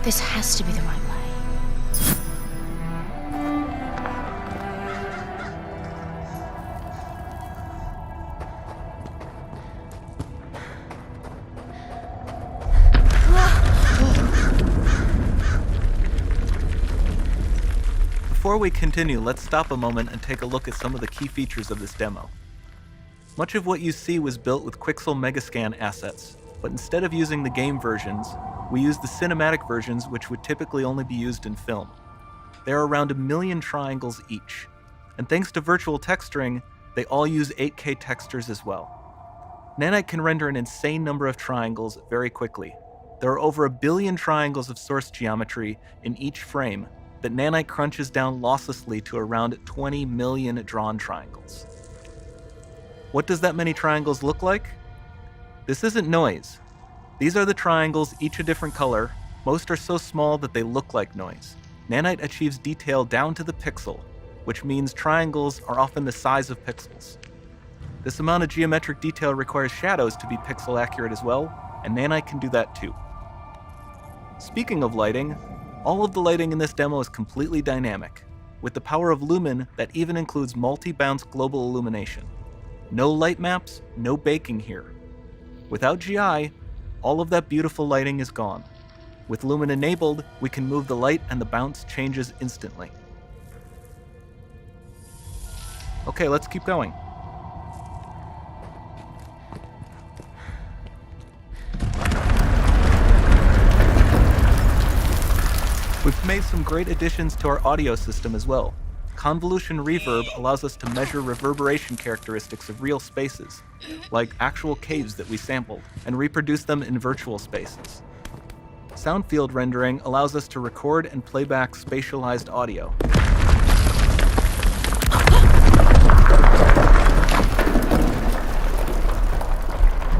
This has to be the right way. Before we continue, let's stop a moment and take a look at some of the key features of this demo. Much of what you see was built with Quixel Megascan assets, but instead of using the game versions, we used the cinematic versions, which would typically only be used in film. There are around 1 million triangles each, and thanks to virtual texturing, they all use 8K textures as well. Nanite can render an insane number of triangles very quickly. There are over 1 billion triangles of source geometry in each frame that Nanite crunches down losslessly to around 20 million drawn triangles. What does that many triangles look like? This isn't noise. These are the triangles, each a different color. Most are so small that they look like noise. Nanite achieves detail down to the pixel, which means triangles are often the size of pixels. This amount of geometric detail requires shadows to be pixel accurate as well, and Nanite can do that too. Speaking of lighting, all of the lighting in this demo is completely dynamic, with the power of Lumen that even includes multi-bounce global illumination. No light maps, no baking here. Without GI, all of that beautiful lighting is gone. With Lumen enabled, we can move the light and the bounce changes instantly. Okay, let's keep going. We've made some great additions to our audio system as well. Convolution reverb allows us to measure reverberation characteristics of real spaces, like actual caves that we sampled, and reproduce them in virtual spaces. Sound field rendering allows us to record and play back spatialized audio.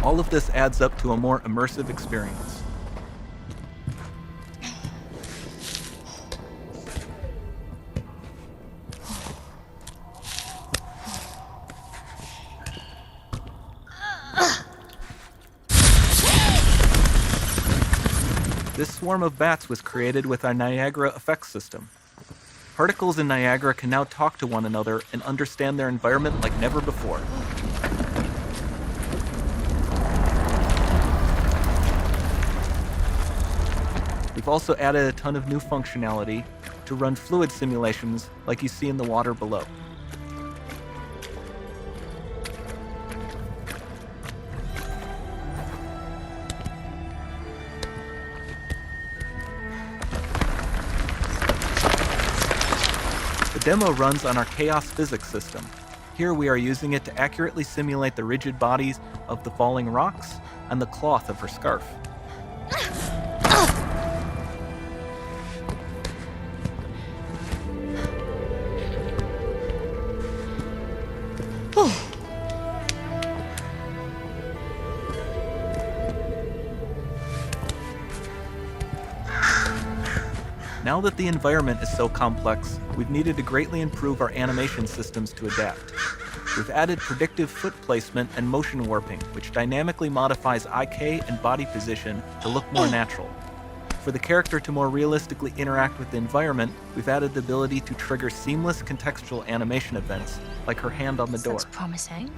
All of this adds up to a more immersive experience. This swarm of bats was created with our Niagara effects system. Particles in Niagara can now talk to one another and understand their environment like never before. We've also added a ton of new functionality to run fluid simulations like you see in the water below. The demo runs on our chaos physics system. Here we are using it to accurately simulate the rigid bodies of the falling rocks and the cloth of her scarf. Now that the environment is so complex, we've needed to greatly improve our animation systems to adapt. We've added predictive foot placement and motion warping, which dynamically modifies IK and body position to look more natural. For the character to more realistically interact with the environment, we've added the ability to trigger seamless contextual animation events, like her hand on the door. That's promising.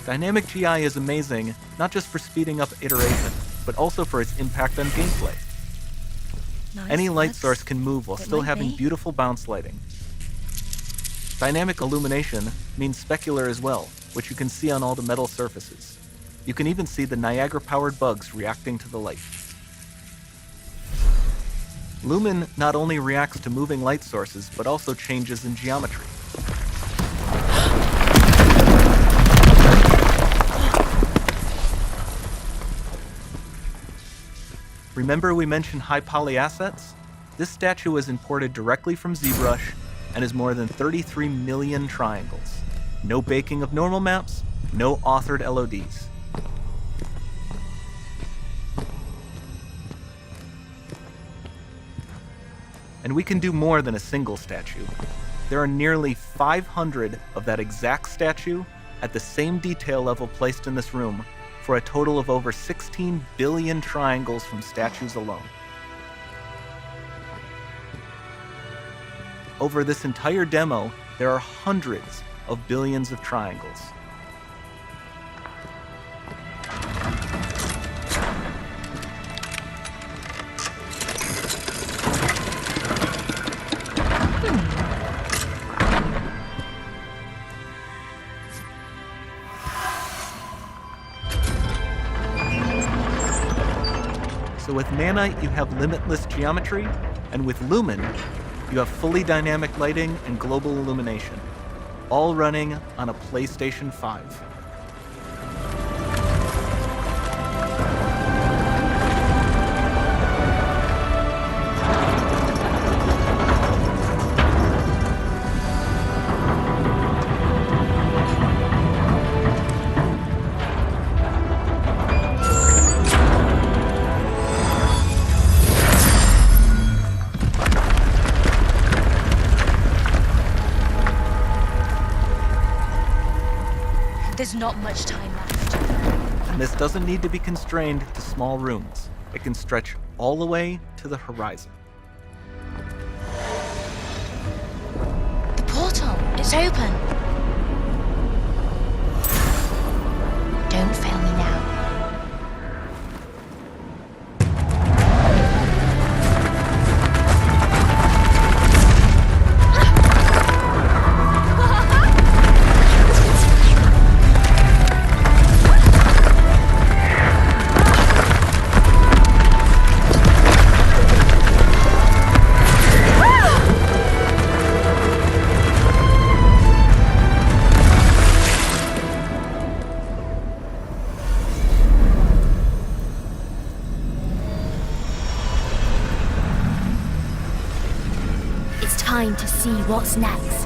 Dynamic GI is amazing, not just for speeding up iteration, but also for its impact on gameplay. Nice. Any light source can move while still having be. beautiful bounce lighting. Dynamic illumination means specular as well, which you can see on all the metal surfaces. You can even see the Niagara-powered bugs reacting to the light. Lumen not only reacts to moving light sources, but also changes in geometry. Remember we mentioned high poly assets? This statue was imported directly from ZBrush and is more than 33 million triangles. No baking of normal maps, no authored LODs. And we can do more than a single statue. There are nearly 500 of that exact statue at the same detail level placed in this room for a total of over 16 billion triangles from statues alone. Over this entire demo, there are hundreds of billions of triangles. So with Nanite, you have limitless geometry, and with Lumen, you have fully dynamic lighting and global illumination, all running on a PlayStation 5. There's not much time left. And this doesn't need to be constrained to small rooms. It can stretch all the way to the horizon. The portal, it's open. Don't fail me now. Time to see what's next.